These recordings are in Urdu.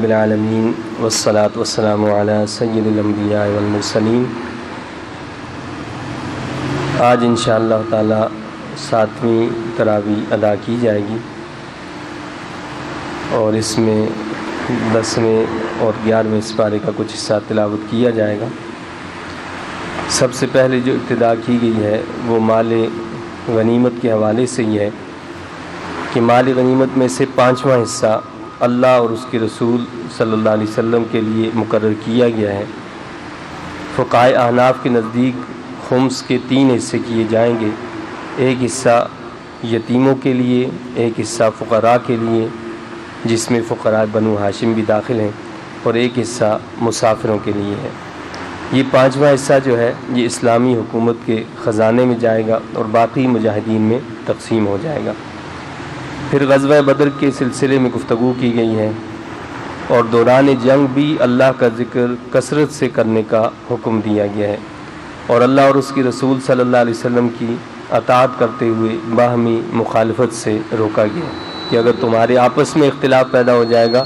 العالمین والصلاة والسلام علی سید الانبیاء والمرسلین۔ آج انشاءاللہ تعالی 7ویں تراویح ادا کی جائے گی اور اس میں 10ویں اور 11ویں سپارے کا کچھ حصہ تلاوت کیا جائے گا۔ سب سے پہلے جو ابتدا کی گئی ہے وہ مال غنیمت کے حوالے سے یہ ہے کہ مال غنیمت میں سے 5واں حصہ اللہ اور اس کے رسول صلی اللہ علیہ وسلم کے لیے مقرر کیا گیا ہے۔ فقہائے احناف کے نزدیک خمس کے 3 حصے کیے جائیں گے، ایک حصہ یتیموں کے لیے، ایک حصہ فقراء کے لیے جس میں فقراء بنو ہاشم بھی داخل ہیں، اور ایک حصہ مسافروں کے لیے ہے۔ یہ 5واں حصہ جو ہے یہ اسلامی حکومت کے خزانے میں جائے گا اور باقی مجاہدین میں تقسیم ہو جائے گا۔ پھر غزوہ بدر کے سلسلے میں گفتگو کی گئی ہے اور دوران جنگ بھی اللہ کا ذکر کثرت سے کرنے کا حکم دیا گیا ہے اور اللہ اور اس کے رسول صلی اللہ علیہ وسلم کی اطاعت کرتے ہوئے باہمی مخالفت سے روکا گیا ہے کہ اگر تمہارے آپس میں اختلاف پیدا ہو جائے گا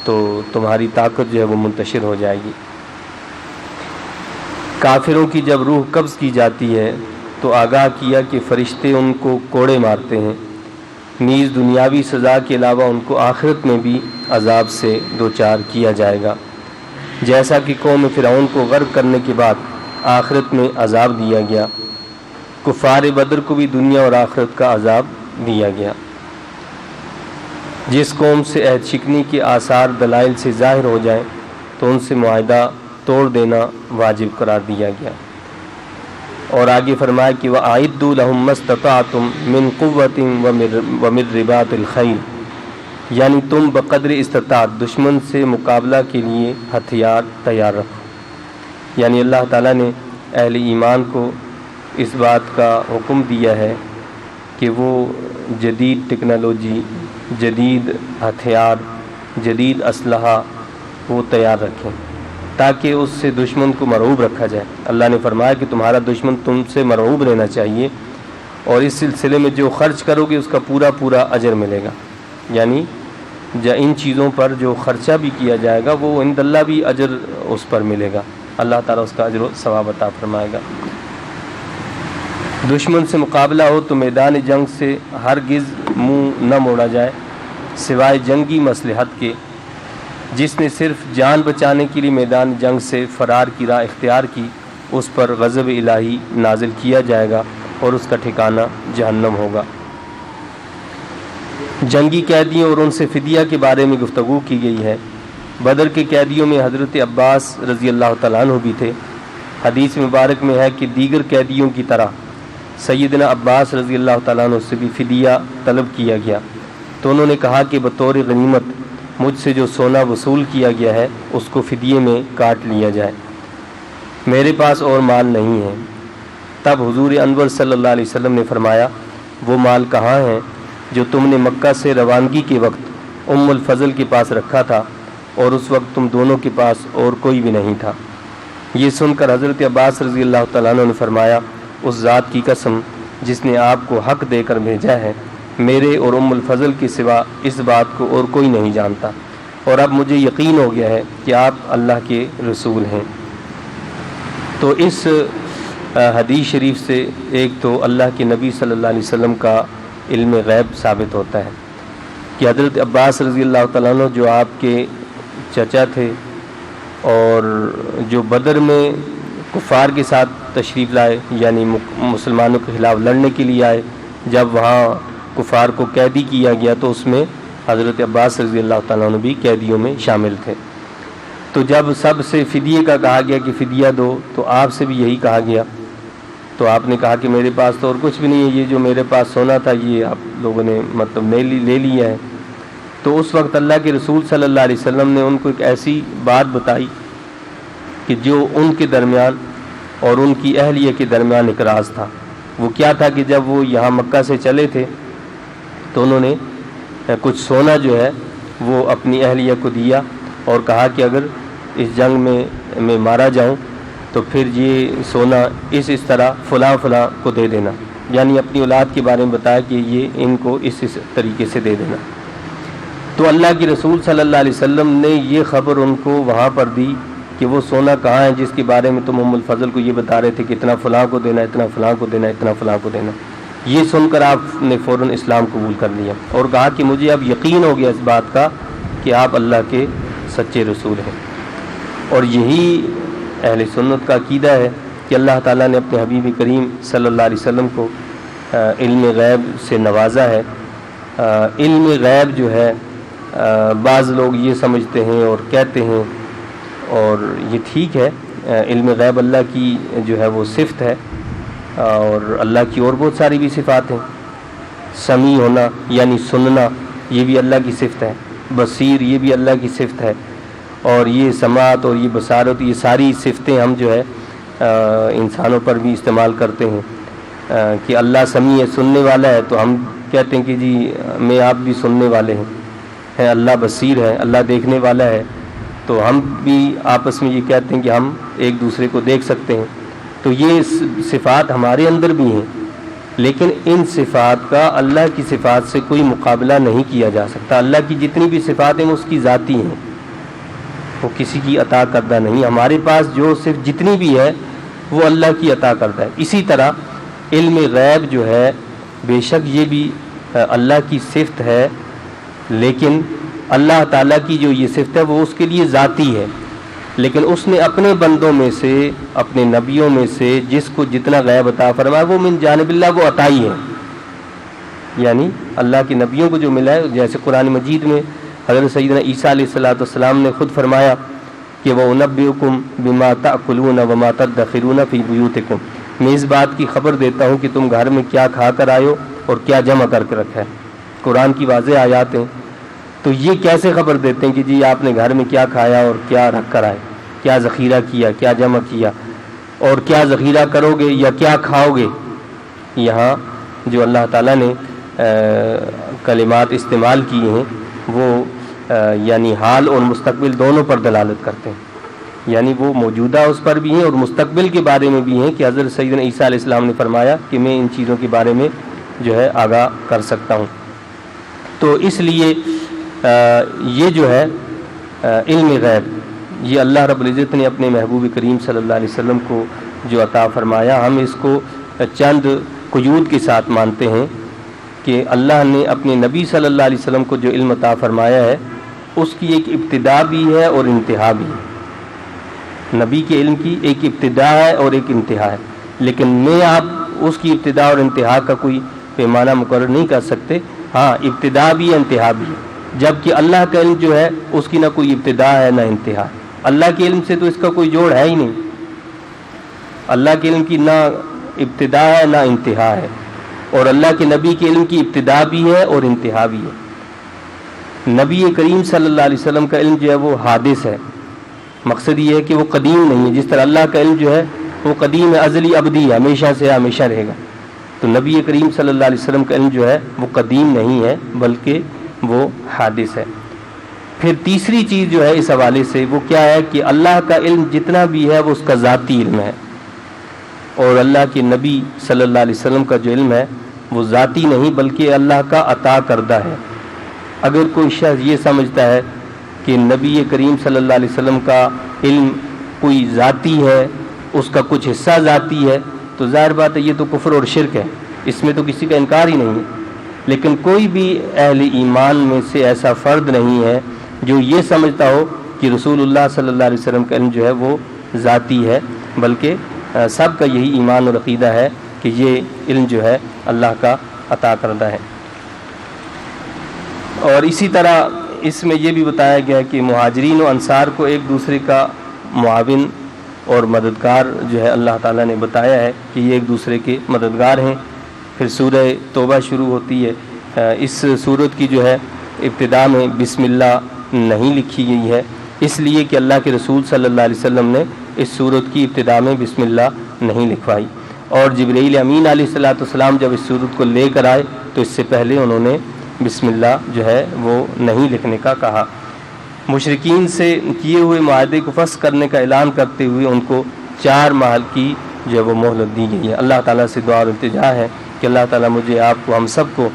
تو تمہاری طاقت جو ہے وہ منتشر ہو جائے گی۔ کافروں کی جب روح قبض کی جاتی ہے تو آگاہ کیا کہ فرشتے ان کو کوڑے مارتے ہیں، نیز دنیاوی سزا کے علاوہ ان کو آخرت میں بھی عذاب سے دوچار کیا جائے گا، جیسا کہ قوم فرعون کو غرق کرنے کے بعد آخرت میں عذاب دیا گیا، کفار بدر کو بھی دنیا اور آخرت کا عذاب دیا گیا۔ جس قوم سے عہد شکنی کے آثار دلائل سے ظاہر ہو جائیں تو ان سے معاہدہ توڑ دینا واجب قرار دیا گیا، اور آگے فرمایا کہ وَأَعِدُّوا لَهُم مَّا اسْتَطَعْتُم مِّن قُوَّةٍ وَمِن رِّبَاطِ الْخَيْلِ، یعنی تم بقدر استطاعت دشمن سے مقابلہ کے لیے ہتھیار تیار رکھو۔ یعنی اللہ تعالیٰ نے اہل ایمان کو اس بات کا حکم دیا ہے کہ وہ جدید ٹیکنالوجی، جدید ہتھیار، جدید اسلحہ وہ تیار رکھیں تاکہ اس سے دشمن کو مرعوب رکھا جائے۔ اللہ نے فرمایا کہ تمہارا دشمن تم سے مرعوب رہنا چاہیے اور اس سلسلے میں جو خرچ کرو گے اس کا پورا پورا اجر ملے گا، یعنی ان چیزوں پر جو خرچہ بھی کیا جائے گا وہ عند اللہ بھی اجر اس پر ملے گا، اللہ تعالیٰ اس کا اجر و ثواب عطا فرمائے گا۔ دشمن سے مقابلہ ہو تو میدان جنگ سے ہرگز منہ نہ موڑا جائے سوائے جنگی مصلحت کے۔ جس نے صرف جان بچانے کے لیے میدان جنگ سے فرار کی راہ اختیار کی اس پر غضب الہی نازل کیا جائے گا اور اس کا ٹھکانہ جہنم ہوگا۔ جنگی قیدیوں اور ان سے فدیہ کے بارے میں گفتگو کی گئی ہے۔ بدر کے قیدیوں میں حضرت عباس رضی اللہ تعالیٰ عنہ بھی تھے۔ حدیث مبارک میں ہے کہ دیگر قیدیوں کی طرح سیدنا عباس رضی اللہ تعالیٰ عنہ سے بھی فدیہ طلب کیا گیا تو انہوں نے کہا کہ بطور غنیمت مجھ سے جو سونا وصول کیا گیا ہے اس کو فدیے میں کاٹ لیا جائے، میرے پاس اور مال نہیں ہے۔ تب حضور انور صلی اللہ علیہ وسلم نے فرمایا وہ مال کہاں ہیں جو تم نے مکہ سے روانگی کے وقت ام الفضل کے پاس رکھا تھا اور اس وقت تم دونوں کے پاس اور کوئی بھی نہیں تھا۔ یہ سن کر حضرت عباس رضی اللہ تعالیٰ عنہ نے فرمایا اس ذات کی قسم جس نے آپ کو حق دے کر بھیجا ہے، میرے اور ام الفضل کے سوا اس بات کو اور کوئی نہیں جانتا، اور اب مجھے یقین ہو گیا ہے کہ آپ اللہ کے رسول ہیں۔ تو اس حدیث شریف سے ایک تو اللہ کے نبی صلی اللہ علیہ وسلم کا علم غیب ثابت ہوتا ہے کہ حضرت عباس رضی اللہ تعالیٰ عنہ جو آپ کے چچا تھے اور جو بدر میں کفار کے ساتھ تشریف لائے، یعنی مسلمانوں کے خلاف لڑنے کے لیے آئے، جب وہاں کفار کو قیدی کیا گیا تو اس میں حضرت عباس رضی اللہ تعالیٰ عنہ بھی قیدیوں میں شامل تھے۔ تو جب سب سے فدیے کا کہا گیا کہ فدیہ دو تو آپ سے بھی یہی کہا گیا، تو آپ نے کہا کہ میرے پاس تو اور کچھ بھی نہیں ہے، یہ جو میرے پاس سونا تھا یہ آپ لوگوں نے مطلب لے لیا ہے۔ تو اس وقت اللہ کے رسول صلی اللہ علیہ وسلم نے ان کو ایک ایسی بات بتائی کہ جو ان کے درمیان اور ان کی اہلیہ کے درمیان ایک راز تھا۔ وہ کیا تھا کہ جب وہ یہاں مکہ سے چلے تھے تو انہوں نے کچھ سونا جو ہے وہ اپنی اہلیہ کو دیا اور کہا کہ اگر اس جنگ میں مارا جاؤں تو پھر یہ سونا اس طرح فلاں کو دے دینا، یعنی اپنی اولاد کے بارے میں بتایا کہ یہ ان کو اس طریقے سے دے دینا۔ تو اللہ کے رسول صلی اللہ علیہ وسلم نے یہ خبر ان کو وہاں پر دی کہ وہ سونا کہاں ہے جس کے بارے میں تم ام الفضل کو یہ بتا رہے تھے کہ اتنا فلاں کو دینا، اتنا فلاں کو دینا، اتنا فلاں کو دینا۔ یہ سن کر آپ نے فوراً اسلام قبول کر لیا اور کہا کہ مجھے اب یقین ہو گیا اس بات کا کہ آپ اللہ کے سچے رسول ہیں۔ اور یہی اہل سنت کا عقیدہ ہے کہ اللہ تعالیٰ نے اپنے حبیب کریم صلی اللہ علیہ وسلم کو علم غیب سے نوازا ہے۔ علم غیب جو ہے بعض لوگ یہ سمجھتے ہیں اور کہتے ہیں، اور یہ ٹھیک ہے، علم غیب اللہ کی جو ہے وہ صفت ہے، اور اللہ کی اور بہت ساری بھی صفات ہیں۔ سمیع ہونا یعنی سننا یہ بھی اللہ کی صفت ہے، بصیر یہ بھی اللہ کی صفت ہے، اور یہ سماعت اور یہ بصارت یہ ساری صفتیں ہم جو ہے انسانوں پر بھی استعمال کرتے ہیں کہ اللہ سمیع ہے، سننے والا ہے، تو ہم کہتے ہیں کہ جی میں آپ بھی سننے والے ہیں۔ اللہ بصیر ہے، اللہ دیکھنے والا ہے، تو ہم بھی آپس میں یہ کہتے ہیں کہ ہم ایک دوسرے کو دیکھ سکتے ہیں۔ تو یہ صفات ہمارے اندر بھی ہیں، لیکن ان صفات کا اللہ کی صفات سے کوئی مقابلہ نہیں کیا جا سکتا۔ اللہ کی جتنی بھی صفات ہیں وہ اس کی ذاتی ہیں، وہ کسی کی عطا کردہ نہیں۔ ہمارے پاس جو صرف جتنی بھی ہے وہ اللہ کی عطا کردہ ہے۔ اسی طرح علم غیب جو ہے بے شک یہ بھی اللہ کی صفت ہے، لیکن اللہ تعالیٰ کی جو یہ صفت ہے وہ اس کے لیے ذاتی ہے، لیکن اس نے اپنے بندوں میں سے، اپنے نبیوں میں سے جس کو جتنا غیب عطا فرمایا وہ من جانب اللہ وہ عطائی ہے، یعنی اللہ کے نبیوں کو جو ملا ہے۔ جیسے قرآن مجید میں حضرت سیدنا عیسیٰ علیہ السلام نے خود فرمایا کہ وَأُنَبِّئُكُم بِمَا تَأْكُلُونَ وَمَا تَدَّخِرُونَ فِي بُيُوتِكُم، میں اس بات کی خبر دیتا ہوں کہ تم گھر میں کیا کھا کر آئے ہو اور کیا جمع کر کے رکھا ہے۔ قرآن کی واضح آیات ہیں، تو یہ کیسے خبر دیتے ہیں کہ جی آپ نے گھر میں کیا کھایا اور کیا رکھ کر آئے، کیا ذخیرہ کیا، کیا جمع کیا، اور کیا ذخیرہ کرو گے یا کیا کھاؤ گے۔ یہاں جو اللہ تعالیٰ نے کلمات استعمال کیے ہیں وہ یعنی حال اور مستقبل دونوں پر دلالت کرتے ہیں، یعنی وہ موجودہ اس پر بھی ہیں اور مستقبل کے بارے میں بھی ہیں کہ حضرت سیدنا عیسیٰ علیہ السلام نے فرمایا کہ میں ان چیزوں کے بارے میں جو ہے آگاہ کر سکتا ہوں۔ تو اس لیے یہ جو ہے علم غیب یہ اللہ رب العزت نے اپنے محبوب کریم صلی اللہ علیہ وسلم کو جو عطا فرمایا، ہم اس کو چند قیود کے ساتھ مانتے ہیں کہ اللہ نے اپنے نبی صلی اللہ علیہ وسلم کو جو علم عطا فرمایا ہے اس کی ایک ابتدا بھی ہے اور انتہا بھی ہے۔ نبی کے علم کی ایک ابتدا ہے اور ایک انتہا ہے، لیکن میں آپ اس کی ابتدا اور انتہا کا کوئی پیمانہ مقرر نہیں کر سکتے۔ ہاں ابتدا بھی ہے، انتہا بھی ہے، جبکہ اللہ کا علم جو ہے اس کی نہ کوئی ابتدا ہے نہ انتہا ہے۔ اللہ کے علم سے تو اس کا کوئی جوڑ ہے ہی نہیں، اللہ کے علم کی نہ ابتدا ہے نہ انتہا ہے، اور اللہ کے نبی کے علم کی ابتدا بھی ہے اور انتہا بھی ہے۔ نبی کریم صلی اللہ علیہ وسلم کا علم جو ہے وہ حادث ہے، مقصد یہ ہے کہ وہ قدیم نہیں ہے، جس طرح اللہ کا علم جو ہے وہ قدیم ہے، ازلی ابدی ہے، ہمیشہ سے ہمیشہ رہے گا۔ تو نبی کریم صلی اللہ علیہ وسلم کا علم جو ہے وہ قدیم نہیں ہے بلکہ وہ حادث ہے۔ پھر تیسری چیز جو ہے اس حوالے سے وہ کیا ہے کہ اللہ کا علم جتنا بھی ہے وہ اس کا ذاتی علم ہے، اور اللہ کے نبی صلی اللہ علیہ وسلم کا جو علم ہے وہ ذاتی نہیں بلکہ اللہ کا عطا کردہ ہے۔ اگر کوئی شخص یہ سمجھتا ہے کہ نبی کریم صلی اللہ علیہ وسلم کا علم کوئی ذاتی ہے، اس کا کچھ حصہ ذاتی ہے، تو ظاہر بات ہے یہ تو کفر اور شرک ہے، اس میں تو کسی کا انکار ہی نہیں ہے۔ لیکن کوئی بھی اہل ایمان میں سے ایسا فرد نہیں ہے جو یہ سمجھتا ہو کہ رسول اللہ صلی اللہ علیہ وسلم کا علم جو ہے وہ ذاتی ہے، بلکہ سب کا یہی ایمان اور عقیدہ ہے کہ یہ علم جو ہے اللہ کا عطا کردہ ہے۔ اور اسی طرح اس میں یہ بھی بتایا گیا کہ مہاجرین و انصار کو ایک دوسرے کا معاون اور مددگار جو ہے اللہ تعالیٰ نے بتایا ہے کہ یہ ایک دوسرے کے مددگار ہیں۔ پھر سورہ توبہ شروع ہوتی ہے، اس سورت کی جو ہے ابتدا میں بسم اللہ نہیں لکھی گئی ہے، اس لیے کہ اللہ کے رسول صلی اللہ علیہ وسلم نے اس سورت کی ابتدا میں بسم اللہ نہیں لکھوائی، اور جبرائیل امین علیہ السلام جب اس سورت کو لے کر آئے تو اس سے پہلے انہوں نے بسم اللہ جو ہے وہ نہیں لکھنے کا کہا۔ مشرکین سے کیے ہوئے معاہدے کو فسخ کرنے کا اعلان کرتے ہوئے ان کو 4 ماہ کی جو ہے وہ مہلت دی گئی ہے۔ اللہ تعالیٰ سے دعا اور التجا ہے کہ اللہ تعالیٰ مجھے، آپ کو، ہم سب کو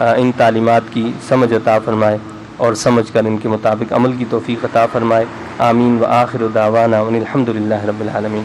ان تعلیمات کی سمجھ عطا فرمائے۔ اور سمجھ کر ان کے مطابق عمل کی توفیق عطا فرمائے. آمین. وآخر دعوانا ان الحمد للہ رب العالمین.